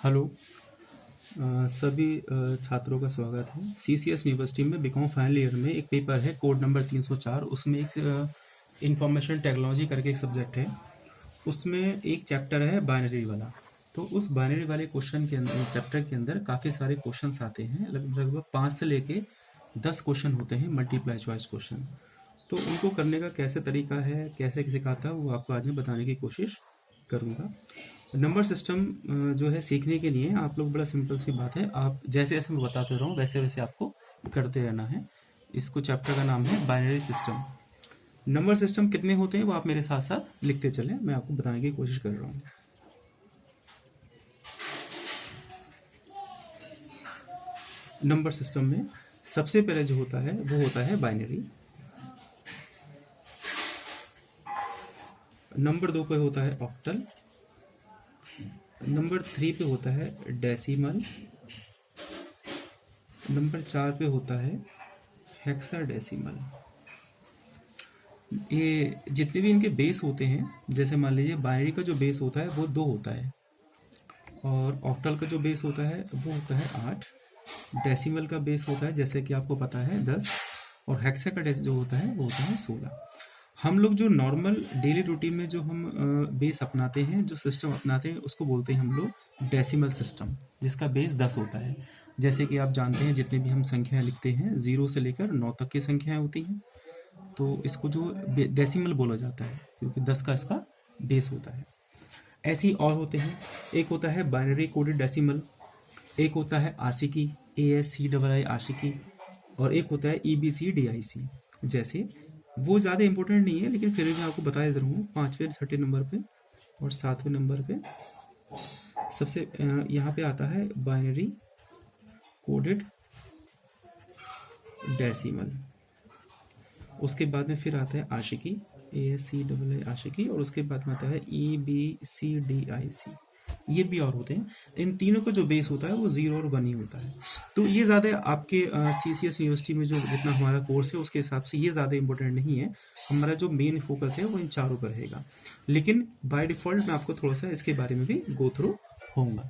Hello. सभी छात्रों का स्वागत है। सीसीएस यूनिवर्सिटी में बीकॉम फाइनल ईयर में एक पेपर है कोड नंबर 304। उसमें एक इंफॉर्मेशन टेक्नोलॉजी करके एक सब्जेक्ट है। उसमें एक चैप्टर है बाइनरी वाला। तो उस बाइनरी वाले क्वेश्चन के अंदर, चैप्टर के अंदर काफ़ी सारे क्वेश्चंस आते हैं। लगभग 5 से लेके 10 क्वेश्चन होते हैं, मल्टीप्लाई चॉइस क्वेश्चन। तो उनको करने का कैसे तरीका है, कैसे सिखाता है, वो आपको आज मैं बताने की कोशिश करूँगा। नंबर सिस्टम जो है सीखने के लिए आप लोग, बड़ा सिंपल सी बात है, आप जैसे जैसे मैं बताते रहूँ वैसे वैसे आपको करते रहना है। इसको चैप्टर का नाम है बाइनरी सिस्टम। नंबर सिस्टम कितने होते हैं वो आप मेरे साथ साथ लिखते चलें, मैं आपको बताने की कोशिश कर रहा हूँ। नंबर सिस्टम में सबसे पहले जो होता है वो होता है बाइनरी। नंबर 2 पे होता है ऑक्टल। नंबर 3 पे होता है डेसिमल। नंबर 4 पे होता है हेक्साडेसिमल। ये जितने भी इनके बेस होते हैं, जैसे मान लीजिए बाइनरी का जो बेस होता है वो 2 होता है, और ऑक्टल का जो बेस होता है वो होता है 8। डेसिमल का बेस होता है, जैसे कि आपको पता है, 10। और हेक्सा का जो होता है वो होता है 16। हम लोग जो नॉर्मल डेली रूटीन में जो हम बेस अपनाते हैं, जो सिस्टम अपनाते हैं, उसको बोलते हैं हम लोग डेसिमल सिस्टम, जिसका बेस 10 होता है। जैसे कि आप जानते हैं, जितने भी हम संख्याएं लिखते हैं 0 से लेकर 9 तक की संख्याएं होती हैं, तो इसको जो डेसिमल बोला जाता है, क्योंकि 10 का इसका बेस होता है। ऐसे ही और होते हैं। एक होता है बाइनरी कोडेड डेसिमल, एक होता है आशिकी, ASCII आशिकी, और एक होता है EBCDIC। जैसे वो ज़्यादा इंपॉर्टेंट नहीं है, लेकिन फिर भी मैं आपको बता देता हूँ। 5वें 6ठे नंबर पे और 7वें नंबर पे सबसे यहाँ पे आता है बाइनरी कोडेड डेसिमल। उसके बाद में फिर आता है आशिकी, ASCII आशिकी, और उसके बाद में आता है EBCDIC। ये भी और होते हैं। इन तीनों का जो बेस होता है वो 0 और 1 ही होता है। तो ये ज़्यादा आपके CCS यूनिवर्सिटी में जो जितना हमारा कोर्स है उसके हिसाब से ये ज़्यादा इंपॉर्टेंट नहीं है। हमारा जो मेन फोकस है वो इन चारों पर रहेगा, लेकिन बाय डिफ़ॉल्ट मैं आपको थोड़ा सा इसके बारे में भी गो थ्रू होऊंगा।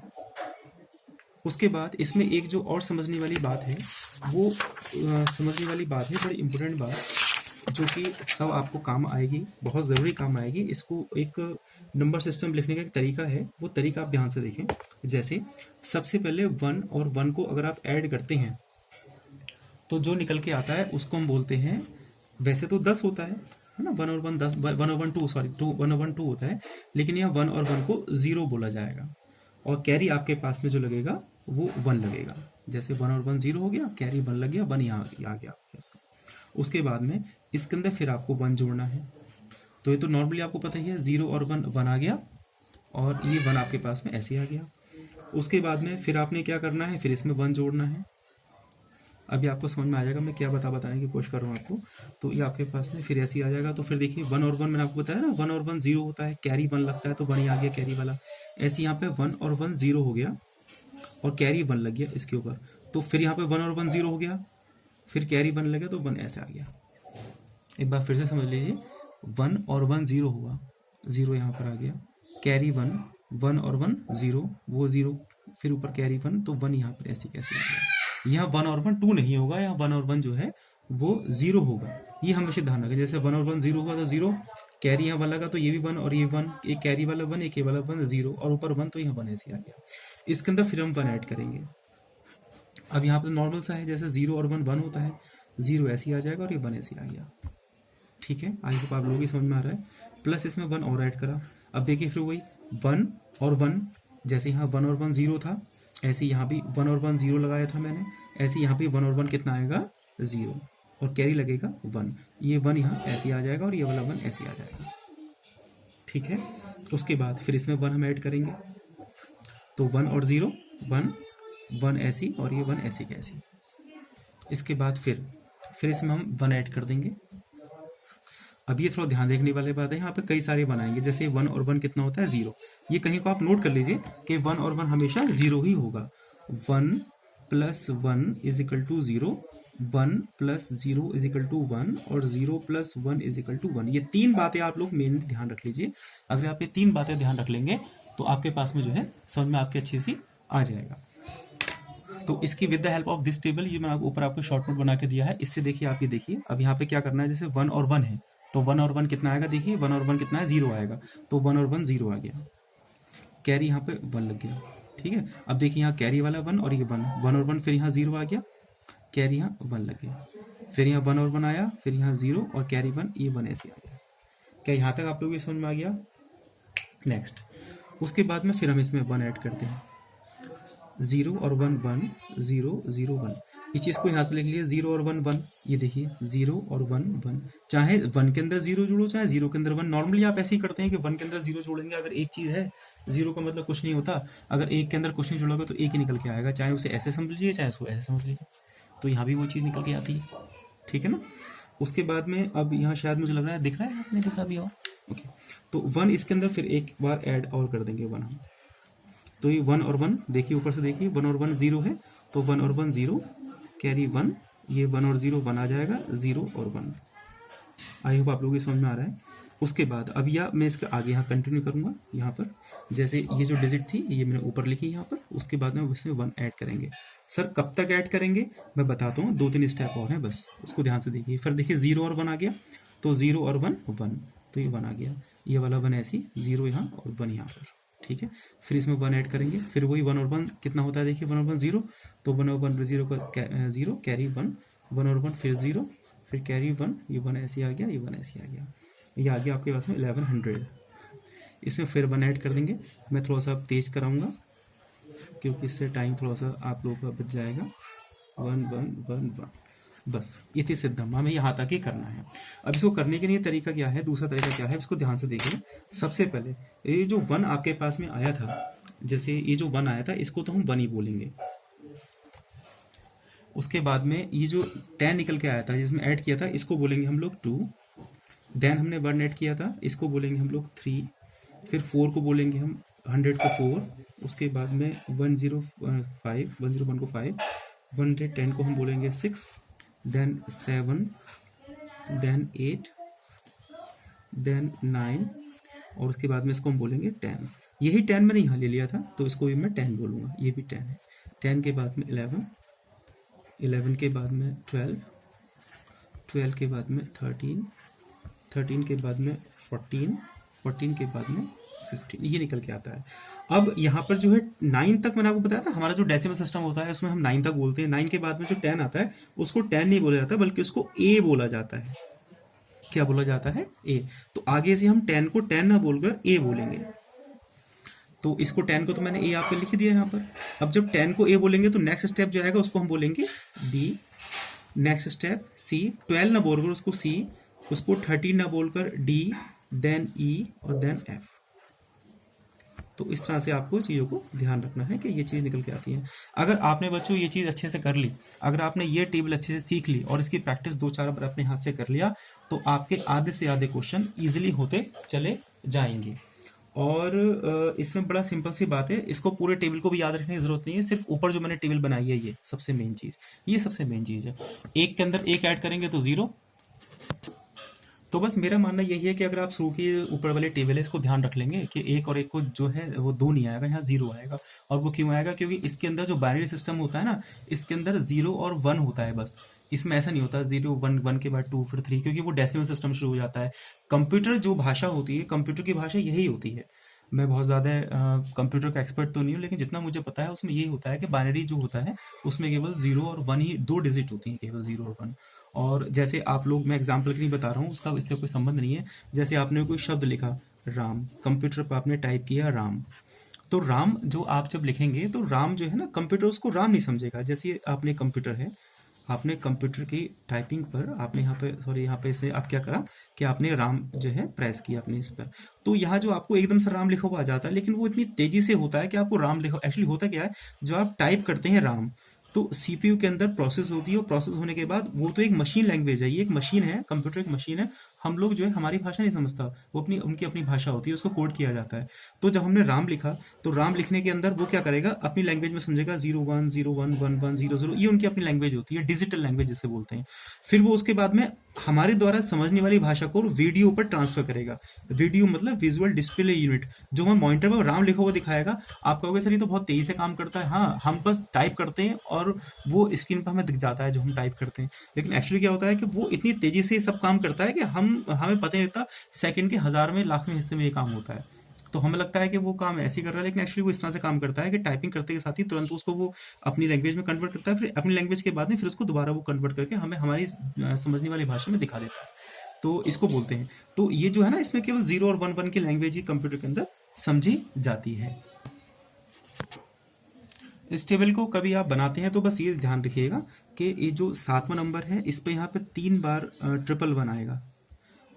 उसके बाद इसमें एक जो और समझने वाली बात है, वो समझने वाली बात है, बड़ी इंपॉर्टेंट बात, जो कि सब आपको काम आएगी, बहुत ज़रूरी काम आएगी। इसको एक नंबर सिस्टम लिखने का एक तरीका है, वो तरीका आप ध्यान से देखें। जैसे सबसे पहले 1 और 1 को अगर आप ऐड करते हैं तो जो निकल के आता है उसको हम बोलते हैं, वैसे तो 10 होता है ना, 1 और 1 10, 1 और 1 2, सॉरी 1 और 1 2 होता है, लेकिन यहाँ 1 और 1 को 0 बोला जाएगा, और कैरी आपके पास में जो लगेगा वो 1 लगेगा। जैसे 1 और 1 0 हो गया, कैरी 1 लग गया, 1 यहाँ आ गया। उसके बाद में इसके अंदर फिर आपको 1 जोड़ना है। तो ये तो नॉर्मली आपको पता ही है, 0 और 1 आ गया, और ये 1 आपके पास में ऐसे आ गया। उसके बाद में फिर आपने क्या करना है, फिर इसमें 1 जोड़ना है। अभी आपको समझ में आ जाएगा मैं क्या बताने की कोशिश कर रहा हूँ आपको। तो ये आपके पास में फिर ऐसे ही आ जाएगा। तो फिर देखिए 1 और 1 मैंने आपको बताया ना, 1 और 1 0 होता है, कैरी 1 लगता है, तो 1 ही आ गया कैरी वाला। ऐसे यहाँ पे 1 और 1 0 हो गया, और कैरी 1 लग गया इसके ऊपर। तो फिर यहाँ पे 1 और 1 0 हो गया, फिर कैरी 1 लग गया, तो 1 ऐसे आ गया। एक बार फिर से समझ लीजिए, 1 और 1 0 हुआ, 0 यहाँ पर आ गया, कैरी 1, 1 और 1 0, वो 0, फिर ऊपर कैरी 1, तो 1 यहाँ पर ऐसे कैसे आ गया। यहाँ 1 और 1 2 नहीं होगा, यहाँ 1 और 1 जो है वो 0 होगा। ये हमेशा ध्यान रखें। जैसे 1 और 1 0 हुआ तो 0, कैरी यहाँ 1 लगा तो ये भी 1 और ये 1, एक कैरी वाला 1, एक ये वाला 1 0, और ऊपर 1, तो यहाँ 1 ऐसे आ गया। इसके अंदर फिर हम 1 ऐड करेंगे। अब यहाँ पर नॉर्मल सा है, जैसे 0 और 1 1 होता है, 0 ऐसे ही आ जाएगा और ये 1 ऐसे आ गया। ठीक है, आई होप आप लोगों की समझ में आ रहा है। प्लस इसमें 1 और ऐड करा। अब देखिए फिर वही 1 और 1, जैसे यहाँ 1 और 1 0 था, ऐसे यहाँ भी 1 और 1 0 लगाया था मैंने, ऐसे यहाँ भी 1 और 1 कितना आएगा 0, और कैरी लगेगा 1, ये 1 यहाँ ऐसे आ जाएगा, और ये वाला 1 ऐसे आ जाएगा। ठीक है, उसके बाद फिर इसमें 1 हम ऐड करेंगे, तो 1 और 0 1, 1 ऐसी, और ये 1 ऐसी कैसी। इसके बाद फिर इसमें हम 1 ऐड कर देंगे। अब ये थोड़ा ध्यान रखने वाली बात है, यहाँ पे कई सारे बनाएंगे। जैसे 1 और 1 कितना होता है 0, ये कहीं को आप नोट कर लीजिए कि 1 और 1 हमेशा 0 ही होगा। 1 + 1 = 0, 1 + 0 = 1, और 0 + 1 = 1। ये 3 बातें आप लोग मेन ध्यान रख लीजिए। अगर आप ये 3 बातें ध्यान रख लेंगे तो आपके पास में जो है समझ में आपके अच्छी सी आ जाएगा। तो इसकी with the help of this table, ये मैंने ऊपर आपको शॉर्ट नोट बना के दिया है, इससे देखिए आप ये देखिए अब यहाँ पे क्या करना है, जैसे 1 और 1 है तो 1 और 1 कितना आएगा, देखिए 1 और 1 कितना है, 0 आएगा, तो 1 और 1 0 आ गया, कैरी यहाँ पे 1 लग गया, ठीक है। अब देखिए यहाँ कैरी वाला 1 और ये 1 और 1 फिर यहाँ 0 आ गया, कैरी यहाँ 1 लग गया, फिर यहाँ 1 और 1 आया, फिर यहाँ 0 और कैरी 1, ये 1 ऐसे आ गया। क्या यहाँ तक आप लोगों को समझ में आ गया? नेक्स्ट, उसके बाद में फिर हम इसमें 1 ऐड करते हैं, 0 और 1 1, 0 0 1, इस चीज़ को यहाँ से लिख लिए 0 और 1 1, ये देखिए 0 और 1 1, चाहे 1 के अंदर 0 जोड़ो चाहे 0 के अंदर 1, नॉर्मली आप ऐसे ही करते हैं कि 1 के अंदर 0 जोड़ेंगे, अगर एक चीज़ है 0 का मतलब कुछ नहीं होता, अगर एक के अंदर कुछ नहीं जोड़ोगे तो एक ही निकल के आएगा, चाहे उसे ऐसे समझ लीजिए चाहे उसको ऐसे समझ लीजिए, तो यहाँ भी वो चीज़ निकल के आती है, ठीक है ना। उसके बाद में अब यहाँ शायद मुझे लग रहा है दिख रहा है, नहीं दिख रहा भी हो, ओके, तो 1 इसके अंदर फिर एक बार ऐड और कर देंगे 1 हम, तो ये 1 और 1 देखिए ऊपर से देखिए 1 और 1 0 है, तो 1 और 1 0, कैरी 1, ये 1 और 0 1 आ जाएगा, 0 और 1। आई होप आप लोगों को समझ में आ रहा है। उसके बाद अब या मैं इसके आगे यहाँ कंटिन्यू करूँगा, यहाँ पर जैसे ये जो डिजिट थी ये मैंने ऊपर लिखी यहाँ पर, उसके बाद में उसमें 1 ऐड करेंगे। सर कब तक ऐड करेंगे मैं बताता हूँ, 2-3 स्टेप और हैं बस, उसको ध्यान से देखिए। फिर देखिए 0 और 1 आ गया, तो 0 और 1 1, तो ये 1 आ गया, ये वाला 1 ऐसी, 0 यहाँ और 1 यहाँ पर, ठीक है। फिर इसमें 1 ऐड करेंगे, फिर वही 1 और 1 कितना होता है देखिए, 1 और 1 0, तो 1 और 1 0 का 0, कैरी 1, 1 और 1 फिर 0, फिर कैरी 1, ये 1 ऐसे आ गया, ये 1 ऐसे आ गया, ये आ गया आपके पास में 1100। इसमें फिर 1 ऐड कर देंगे, मैं थोड़ा सा तेज कराऊंगा क्योंकि इससे टाइम थोड़ा सा आप लोगों का बच जाएगा। 1 1 1 1, बस ये थी सिद्धम, हमें यहाँ तक ही करना है। अब इसको करने के लिए तरीका क्या है, दूसरा तरीका क्या है, इसको ध्यान से देखिए। सबसे पहले ये जो 1 आपके पास में आया था, जैसे ये जो 1 आया था इसको तो हम 1 ही बोलेंगे। उसके बाद में ये जो 10 निकल के आया था जिसमें ऐड किया था, इसको बोलेंगे हम लोग 2, देन हमने 1 ऐड किया था, इसको बोलेंगे हम लोग 3, फिर 4 को बोलेंगे हम 100 को 4, उसके बाद में 105 101 को 5, 110 को हम बोलेंगे 6, देन 7, देन 8, देन 9, और उसके बाद में इसको हम बोलेंगे 10। यही 10 मैंने यहाँ ले लिया था तो इसको भी मैं 10 बोलूँगा, ये भी 10 है। 10 के बाद में 11, 11 के बाद में 12, 12 के बाद में 13, 13 के बाद में 14, 14 के बाद में 15, ये निकल के आता है। अब यहाँ पर जो है 9 तक मैंने आपको बताया था, हमारा जो डेसिमल सिस्टम होता है उसमें हम 9 तक बोलते हैं। 9 के बाद में जो 10 आता है उसको 10 नहीं बोला जाता बल्कि उसको ए बोला जाता है। क्या बोला जाता है? ए। तो आगे से हम 10 को 10 ना बोलकर ए बोलेंगे। तो इसको 10 को तो मैंने ए आप पे लिख दिया यहाँ पर। अब जब 10 को ए बोलेंगे तो नेक्स्ट स्टेप जो आएगा उसको हम बोलेंगे डी, नेक्स्ट स्टेप सी, 12 ना बोलकर उसको सी, उसको 13 ना बोलकर डी, देन ई और देन एफ। तो इस तरह से आपको चीज़ों को ध्यान रखना है कि ये चीज़ निकल के आती है। अगर आपने बच्चों ये चीज़ अच्छे से कर ली, अगर आपने ये टेबल अच्छे से सीख ली और इसकी प्रैक्टिस 2-4 बार अपने हाथ से कर लिया तो आपके आधे से आधे क्वेश्चन इजीली होते चले जाएंगे। और इसमें बड़ा सिंपल सी बात है, इसको पूरे टेबल को भी याद रखने की जरूरत नहीं है, सिर्फ ऊपर जो मैंने टेबल बनाई है ये सबसे मेन चीज़, ये सबसे मेन चीज़ है। एक के अंदर एक ऐड करेंगे तो 0। तो बस मेरा मानना यही है कि अगर आप शुरू की ऊपर वाले टेबल है इसको ध्यान रख लेंगे कि एक और एक को जो है वो 2 नहीं आएगा, यहाँ 0 आएगा। और वो क्यों आएगा? क्योंकि इसके अंदर जो बाइनरी सिस्टम होता है ना, इसके अंदर 0 और 1 होता है बस। इसमें ऐसा नहीं होता 0 1 1 के बाद 2 फिर 3, क्योंकि वो डेसिमल सिस्टम शुरू हो जाता है। कंप्यूटर जो भाषा होती है, कंप्यूटर की भाषा यही होती है। मैं बहुत ज़्यादा कंप्यूटर का एक्सपर्ट तो नहीं हूँ, लेकिन जितना मुझे पता है उसमें यही होता है कि बाइनरी जो होता है उसमें केवल 0 और 1 ही 2 डिजिट होती हैं, केवल 0 और 1। और जैसे आप लोग, मैं एग्जाम्पल के लिए बता रहा हूँ, उसका इससे कोई संबंध नहीं है। जैसे आपने कोई शब्द लिखा राम, कंप्यूटर पर आपने टाइप किया राम, तो राम जो आप जब लिखेंगे तो राम जो है ना, कंप्यूटर उसको राम नहीं समझेगा। जैसे आपने कंप्यूटर है, आपने कंप्यूटर की टाइपिंग पर आपने यहाँ पे यहाँ पे से आप क्या करा कि आपने राम जो है प्रेस किया अपने इस पर, तो यहाँ जो आपको एकदम से राम लिखा हुआ आ जाता है, लेकिन वो इतनी तेजी से होता है कि आपको राम लिखा, एक्चुअली होता क्या है, जो आप टाइप करते हैं राम, तो सीपीयू के अंदर प्रोसेस होती है, और प्रोसेस होने के बाद वो तो एक मशीन लैंग्वेज है, ये एक मशीन है, कंप्यूटर एक मशीन है, हम लोग जो है हमारी भाषा नहीं समझता, वो अपनी उनकी अपनी भाषा होती है, उसको कोड किया जाता है। तो जब हमने राम लिखा तो राम लिखने के अंदर वो क्या करेगा, अपनी लैंग्वेज में समझेगा 01011100, ये उनकी अपनी लैंग्वेज होती है, डिजिटल लैंग्वेज जिसे बोलते हैं। फिर वो उसके बाद में हमारे द्वारा समझने वाली भाषा को वीडियो पर ट्रांसफर करेगा। वीडियो मतलब विजुअल डिस्प्ले यूनिट, जो हमें मॉनिटर पर राम लिखा हुआ दिखाएगा। आप कहोगे सर ये तो बहुत तेजी से काम करता है। हाँ, हम बस टाइप करते हैं और वो स्क्रीन पर हमें दिख जाता है जो हम टाइप करते हैं, लेकिन एक्चुअली क्या होता है कि वो इतनी तेजी से सब काम करता है कि हमें पता नहीं लगता, सेकंड के 1000 में 1,00,000 में हिस्से में ये काम होता है। तो हमें लगता है कि वो काम ऐसे ही कर रहा है, लेकिन एक्चुअली वो इस तरह से काम करता है कि टाइपिंग करते के साथ ही तुरंत उसको वो अपनी लैंग्वेज में कन्वर्ट करता है, फिर अपनी लैंग्वेज के बाद में फिर उसको दोबारा वो कन्वर्ट करके हमें हमारी समझने वाली भाषा में दिखा देता है। तो इसको बोलते हैं। तो ये जो है ना, इसमें केवल 0 और 1 की लैंग्वेज ही कंप्यूटर के अंदर समझी जाती है। इस टेबल को कभी आप बनाते हैं तो बस ये ध्यान रखिएगा कि ये जो 7वां नंबर है इस पे यहाँ पे 3 बार 111 आएगा,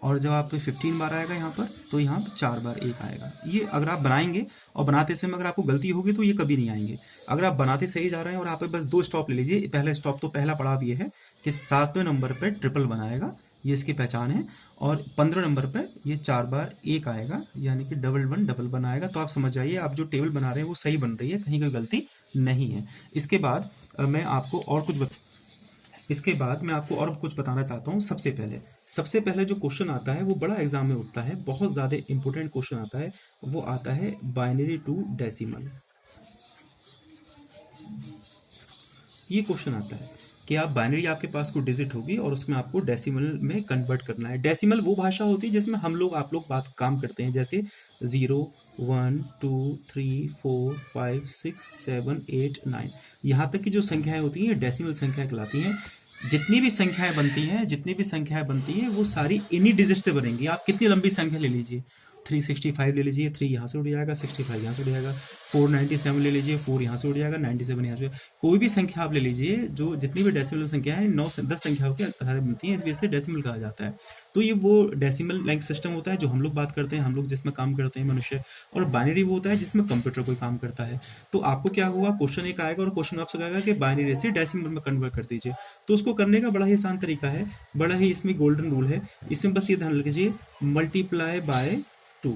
और जब आप पे 15 बार आएगा यहाँ पर तो यहाँ पर 4 बार 1 आएगा। ये अगर आप बनाएंगे और बनाते समय अगर आपको गलती होगी तो ये कभी नहीं आएंगे। अगर आप बनाते सही जा रहे हैं और आप बस 2 स्टॉप ले लीजिए। पहला स्टॉप तो पहला पड़ाव ये है कि 7वें नंबर पर ट्रिपल बनाएगा, ये इसकी पहचान है, और 15 नंबर पर ये 4 बार 1 आएगा, यानी कि डबल वन आएगा। तो आप समझ जाइए आप जो टेबल बना रहे हैं वो सही बन रही है, कहीं कोई गलती नहीं है। इसके बाद मैं आपको और कुछ बताना चाहता हूँ। सबसे पहले जो क्वेश्चन आता है वो बड़ा एग्जाम में उठता है, बहुत ज्यादा इंपॉर्टेंट क्वेश्चन आता है, वो आता है बाइनरी टू डेसिमल। ये क्वेश्चन आता है कि आप बाइनरी, आपके पास कोई डिजिट होगी और उसमें आपको डेसिमल में कन्वर्ट करना है। डेसिमल वो भाषा होती है जिसमें आप लोग काम करते हैं, जैसे 0 1 2 3 4 5 6 7 8 9, यहाँ तक की जो संख्याएं होती हैं डेसिमल संख्याएं कहलाती हैं। जितनी भी संख्याएं बनती हैं वो सारी इन्हीं डिजिट से बनेंगी। आप कितनी लंबी संख्या ले लीजिए, 365 ले लीजिए, 3 यहाँ से उड़ जाएगा, 65 यहाँ से उड़ जाएगा, 497 ले लीजिए, 4 यहाँ से उड़ जाएगा, 97 यहाँ से। कोई भी संख्या आप ले लीजिए, जो जितनी भी डेसिमल संख्या है 9 से 10 संख्याओं के आधार बनती है, इस वजह से डेसिमल कहा जाता है। तो ये वो डेसिमल लैंग्वेज सिस्टम होता है जो हम लोग बात करते हैं, हम लोग जिसमें काम करते हैं मनुष्य, और बाइनरी वो होता है जिसमें कंप्यूटर कोई काम करता है। तो आपको क्या हुआ, क्वेश्चन एक आएगा और क्वेश्चन आपसे कहेगा कि बाइनरी से डेसिमल में कन्वर्ट कर दीजिए। तो उसको करने का बड़ा ही आसान तरीका है, बड़ा ही इसमें गोल्डन रूल है। इसमें बस ये ध्यान रखिए, मल्टीप्लाई बाय 2,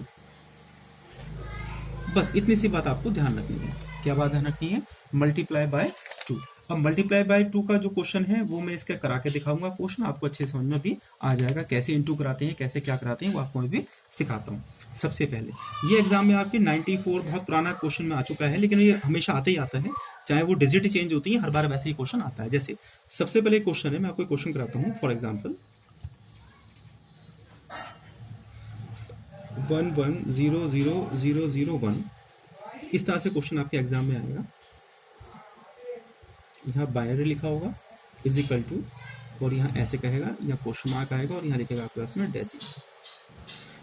बस इतनी सी बात आपको ध्यान रखनी है। क्या बात ध्यान रखनी है, मल्टीप्लाई बाय 2। अब मल्टीप्लाई बाय 2 का जो क्वेश्चन है वो मैं इसका करा के दिखाऊंगा, क्वेश्चन आपको अच्छे समझ में भी आ जाएगा, कैसे इंटू कराते हैं, कैसे क्या कराते हैं, वो आपको मैं भी सिखाता हूँ। सबसे पहले ये एग्जाम में आपके 94 बहुत पुराना क्वेश्चन में आ चुका है, लेकिन ये हमेशा आता ही आता है, चाहे वो डिजिट चेंज होती है, हर बार वैसे ही क्वेश्चन आता है। जैसे सबसे पहले क्वेश्चन है, मैं आपको क्वेश्चन कराता हूँ। फॉर एग्जाम्पल 11000001, इस तरह से क्वेश्चन आपके एग्जाम में आएगा। यहाँ बाइनरी लिखा होगा इज इक्वल टू, और यहाँ ऐसे कहेगा, यहाँ क्वेश्चन मार्क आएगा और यहाँ लिखेगा आपके पास में डेसिमल।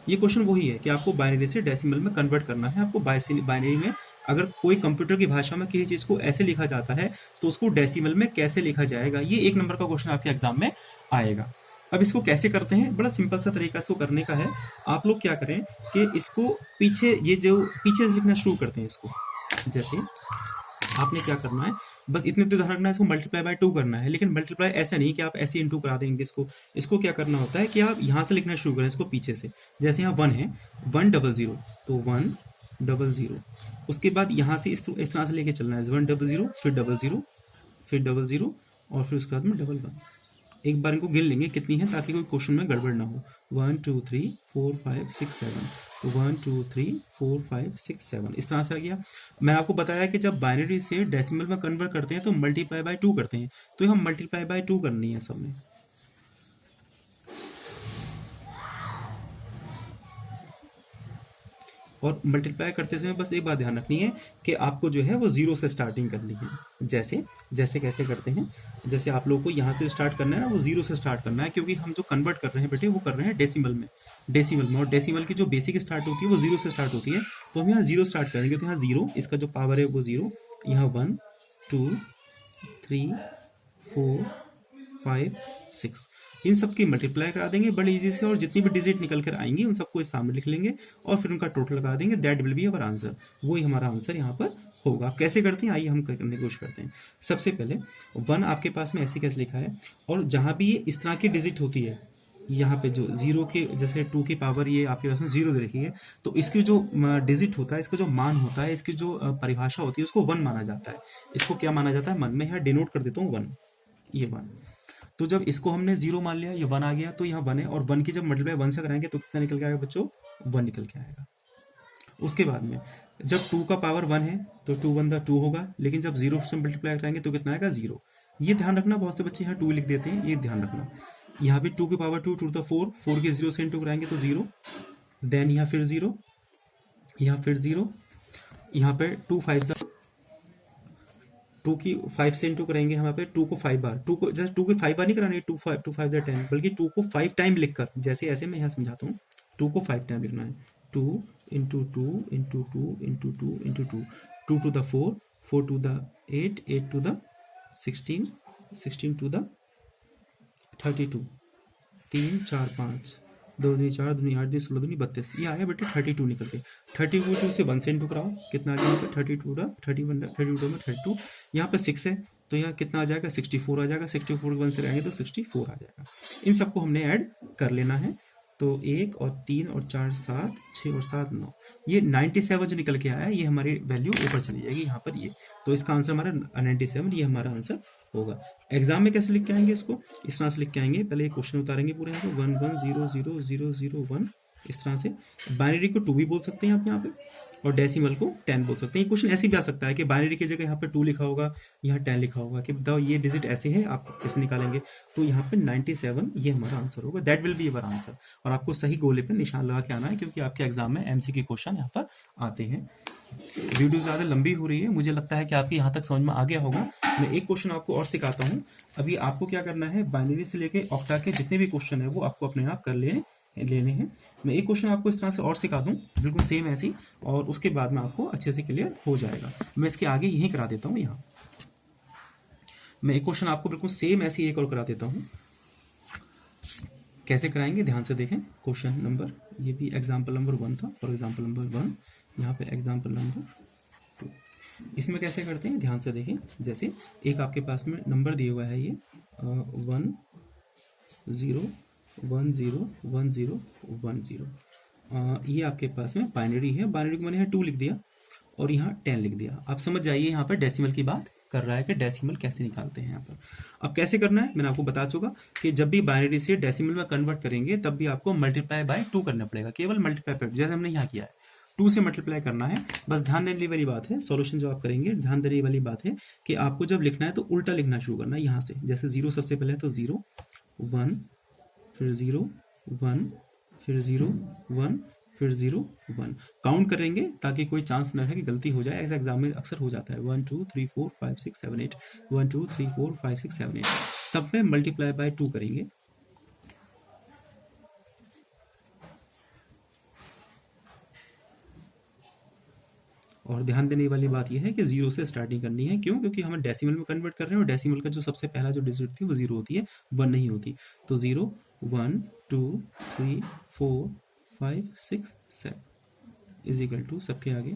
ये क्वेश्चन वही है कि आपको बाइनरी से डेसिमल में कन्वर्ट करना है। आपको बाइनरी में अगर कोई कंप्यूटर की भाषा में किसी चीज को ऐसे लिखा जाता है तो उसको डेसिमल में कैसे लिखा जाएगा, ये 1 नंबर का क्वेश्चन आपके एग्जाम में आएगा। अब इसको कैसे करते हैं, बड़ा सिंपल सा तरीका इसको करने का है। आप लोग क्या करें कि इसको पीछे, ये जो पीछे से लिखना शुरू करते हैं इसको, जैसे आपने क्या करना है, बस इतने तो ध्यान रखना है, इसको मल्टीप्लाई बाय 2 करना है। लेकिन मल्टीप्लाई ऐसा नहीं कि आप ऐसे इंटू करा देंगे इसको क्या करना होता है कि आप यहाँ से लिखना शुरू करें इसको पीछे से। जैसे यहाँ 1 है, 100, तो 100, उसके बाद यहाँ से इस तरह से लेके चलना है, 100, फिर 00, फिर 00, और फिर उसके बाद में 11। एक बार इनको गिन लेंगे कितनी है, ताकि कोई क्वेश्चन में गड़बड़ ना हो। 1 2 3 4 5 6 7, तो 1 2 3 4 5 6 7 इस तरह से आ गया। मैंने आपको बताया कि जब बाइनरी से डेसिमल में कन्वर्ट करते हैं तो मल्टीप्लाई बाय 2 करते हैं, तो हम मल्टीप्लाई बाय 2 करनी है सब में। और मल्टीप्लाई करते समय बस एक बात ध्यान रखनी है कि आपको जो है वो 0 से स्टार्टिंग करनी है। जैसे कैसे करते हैं, जैसे आप लोगों को यहाँ से स्टार्ट करना है ना, वो 0 से स्टार्ट करना है, क्योंकि हम जो कन्वर्ट कर रहे हैं बेटे वो कर रहे हैं डेसिमल में। और डेसिमल की जो बेसिक स्टार्ट होती है वो 0 से स्टार्ट होती है, तो हम यहाँ 0 स्टार्ट करेंगे। तो यहाँ 0, इसका जो पावर है वो 0, यहाँ 1 2 3 4 5 6, इन सब की मल्टीप्लाई करा देंगे बड़े इजी से, और जितनी भी डिजिट निकल कर आएंगी उन सबको इस सामने लिख लेंगे और फिर उनका टोटल लगा देंगे। That will be our answer, वही हमारा आंसर यहाँ पर होगा। कैसे करते हैं, आइए हम करने की कोशिश करते हैं। सबसे पहले 1 आपके पास में ऐसे कैसे लिखा है, और जहां भी ये इस तरह की डिजिट होती है, यहाँ पे जो जीरो के जैसे 2 की पावर ये आपके पास में जीरो दे रखी है, तो इसकी जो डिजिट होता है, इसका जो मान होता है, इसकी जो परिभाषा होती है उसको 1 माना जाता है। इसको क्या माना जाता है, मन में यहाँ डिनोट कर देता हूँ 1, ये 1। तो जब इसको हमने जीरो मान लिया, ये 1 आ गया, तो यहाँ 1 है, और 1 की जब मल्टीप्लाई 1 से कराएंगे तो कितना निकल के आएगा बच्चों, 1 निकल के आएगा। उसके बाद में जब 2 का पावर 1 है तो 2 1 2 होगा, लेकिन जब जीरो से मल्टीप्लाई कराएंगे तो कितना आएगा, 0। ये ध्यान रखना, बहुत से बच्चे यहाँ 2 लिख देते हैं, ये ध्यान रखना। यहाँ भी 2 की पावर 2 2 4, 4 के 0 से इंटू कराएंगे तो 0, देन यहाँ फिर 0, यहाँ फिर 0, यहाँ पे 2 5 2 की 5 से इंटू करेंगे, यहाँ पे 2 को 5 बार, 2 को जैसे 2 को 5 बार नहीं करानी, 2 5 2 5 10, बल्कि 2 को 5 टाइम लिखकर, जैसे ऐसे मैं यहाँ समझाता हूँ, 2 को 5 टाइम लिखना है। 2 into 2 into 2 into 2 into 2, 2 to the 4, 4 to the 8, 8 to the 16, 16 to the 32, 3 4 5, 2 दूनी 4, दूनी 8, दूनी 16, दूनी 32, ये आया बेटे 32 निकल के। 32 से 1 से इंटू कराओ, कितना आ जाएगा, 32 का 31, 32 में 32, यहाँ पे 6 है तो यहाँ कितना आ जाएगा, 64 आ जाएगा। 64 1 से रहेंगे तो 64 आ जाएगा। इन सबको हमने ऐड कर लेना है। तो 1 और 3 और 4 7, 6 और 7 9, ये 97 जो निकल के आया है, ये हमारी वैल्यू ऊपर चली जाएगी यहाँ पर ये। तो इसका आंसर हमारा 97, ये हमारा आंसर होगा। एग्जाम में कैसे लिख के आएंगे इसको, इस तरह से लिख के आएंगे। पहले एक क्वेश्चन उतारेंगे पूरे यहाँ पे 1 1 0 0 0 0 1, इस तरह से। बाइनरी को 2 भी बोल सकते हैं आप यहाँ पे, और डेसिमल को 10 बोल सकते हैं। ये क्वेश्चन ऐसे भी आ सकता है कि बाइनरी की जगह यहाँ पे 2 लिखा होगा, यहाँ 10 लिखा होगा, कि बताओ ये डिजिट ऐसे है, आप कैसे निकालेंगे। तो यहाँ पे 97 ये हमारा आंसर होगा, that will be our answer. और आपको सही गोले पे निशान लगा के आना है, क्योंकि आपके एग्जाम में एमसीक्यू क्वेश्चन यहाँ पर आते हैं। वीडियो ज़्यादा लंबी हो रही है, मुझे लगता है कि आपके यहाँ तक समझ में आ गया होगा। मैं एक क्वेश्चन आपको और सिखाता हूँ। अभी आपको क्या करना है, बाइनरी से लेके ऑक्टा के जितने भी क्वेश्चन है वो आपको अपने आप कर लेने हैं। मैं एक क्वेश्चन आपको इस तरह से और सिखा दूं, बिल्कुल सेम ऐसी, और उसके बाद में आपको अच्छे से क्लियर हो जाएगा। मैं इसके आगे यही करा देता हूँ। यहाँ मैं एक क्वेश्चन आपको बिल्कुल सेम ऐसी एक और करा देता हूँ। कैसे कराएंगे ध्यान से देखें। क्वेश्चन नंबर, ये भी एग्जाम्पल नंबर 1 था, और एग्जाम्पल नंबर 1, यहाँ पे एग्जाम्पल नंबर 2। इसमें कैसे करते हैं ध्यान से देखें। जैसे एक आपके पास में नंबर दिया हुआ है, ये 1 0 1 0 1 0 1 0, ये आपके पास में बाइनरी है। बाइनरी को मैंने यहाँ 2 लिख दिया और यहाँ 10 लिख दिया। आप समझ जाइए, यहाँ पर डेसिमल की बात कर रहा है कि डेसिमल कैसे निकालते हैं यहाँ पर। अब कैसे करना है मैंने आपको बता चुका कि जब भी बाइनरी से डेसिमल में कन्वर्ट करेंगे तब भी आपको मल्टीप्लाई बाय 2 करना पड़ेगा, केवल मल्टीप्लाई बाय 2, जैसे हमने यहाँ किया है। 2 से मल्टीप्लाई करना है, बस ध्यान देने वाली बात है। सॉल्यूशन जो आप करेंगे, ध्यान देने वाली बात है कि आपको जब लिखना है तो उल्टा लिखना शुरू करना है यहाँ से। जैसे 0 सबसे पहले है तो 0 1, फिर 0 1, फिर 0 1, फिर 0 1, काउंट करेंगे ताकि कोई चांस न रहे कि गलती हो जाए। ऐसा एग्जाम में अक्सर हो जाता है। 1 2 3 4 5 6 7 8, 1 2 3 4 5 6 7 8, सब में मल्टीप्लाई बाय 2 करेंगे। और ध्यान देने वाली बात यह है कि 0 से स्टार्टिंग करनी है। क्यों? क्योंकि हम डेसिमल में कन्वर्ट कर रहे हैं, और डेसिमल का जो सबसे पहला जो डिजिट थी वो 0 होती है, 1 नहीं होती। तो 0 1 2 3 4 5 6 7 इज इक्वल टू, सबके आगे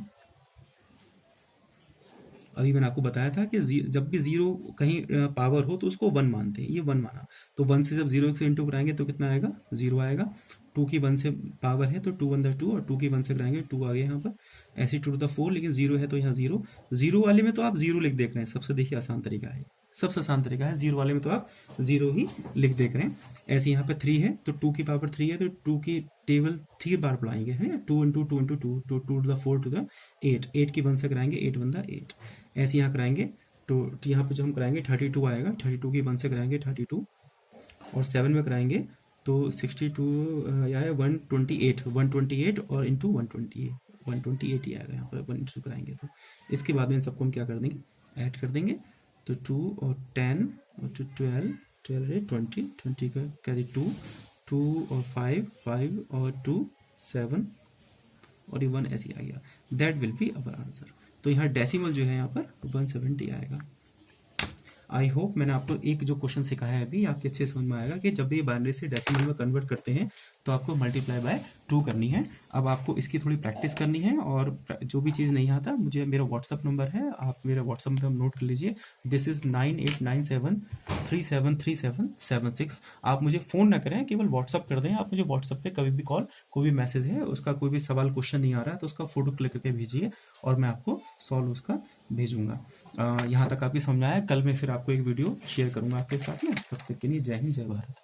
अभी मैंने आपको बताया था कि जब भी 0 कहीं पावर हो तो उसको 1 मानते हैं। ये 1 माना, तो 1 से जब 0 से इंटू कराएंगे तो कितना आएगा, 0 आएगा। 2 की 1 से पावर है तो 2 1 2, और 2 की 1 से कराएंगे 2 आ गया यहाँ पर। ऐसे 2 to the 4, लेकिन 0 है तो यहाँ 0। 0 वाले में तो आप 0 लिख देख रहे हैं, सबसे देखिए आसान तरीका है, सबसे आसान तरीका है। 0 वाले में तो आप 0 ही लिख देख रहे हैं। ऐसे यहाँ पे 3 है तो 2 की पावर 3 है तो 2 की टेबल 3 बार पढ़ाएंगे, है 2 into 2 into 2, तो 2 to the 4 to the 8, 8 की 1 से कराएंगे 8 1 the 8। ऐसे यहाँ कराएंगे तो यहाँ पे जो हम कराएंगे 32 आएगा, 32 की 1 से कराएंगे 32, और 7 में कराएंगे तो 62 या 128 और इंटू 128 ही आएगा यहाँ पर। 1 इंटू कराएंगे तो इसके बाद में इन सबको हम क्या कर देंगे, ऐड कर देंगे। तो 2 और 10 और 12 12 20 20 का कैरी 2 2 और 5 और 2 7 और ये 1 ऐसे आ गया। That will be our answer. तो यहाँ डेसिमल जो है यहाँ पर 170 आएगा। आई होप मैंने आपको एक जो क्वेश्चन सिखाया है अभी आपके अच्छे समझ में आएगा कि जब भी बाइनरी से डेसिमल में कन्वर्ट करते हैं तो आपको मल्टीप्लाई बाय 2 करनी है। अब आपको इसकी थोड़ी प्रैक्टिस करनी है, और जो भी चीज़ नहीं आता मुझे मेरा व्हाट्सअप नंबर है, आप मेरा व्हाट्सअप नंबर नोट कर लीजिए। This is 9897373776। आप मुझे फ़ोन ना करें, केवल व्हाट्सअप कर दें। आप मुझे व्हाट्सअप पे कभी भी कॉल, कोई भी मैसेज है, उसका कोई भी सवाल क्वेश्चन नहीं आ रहा है तो उसका फोटो क्लिक करके भेजिए और मैं आपको सॉल्व उसका भेजूंगा। यहाँ तक आपकी समझ आया। कल मैं फिर आपको एक वीडियो शेयर करूंगा आपके साथ में। तब तक के लिए जय हिंद, जय भारत।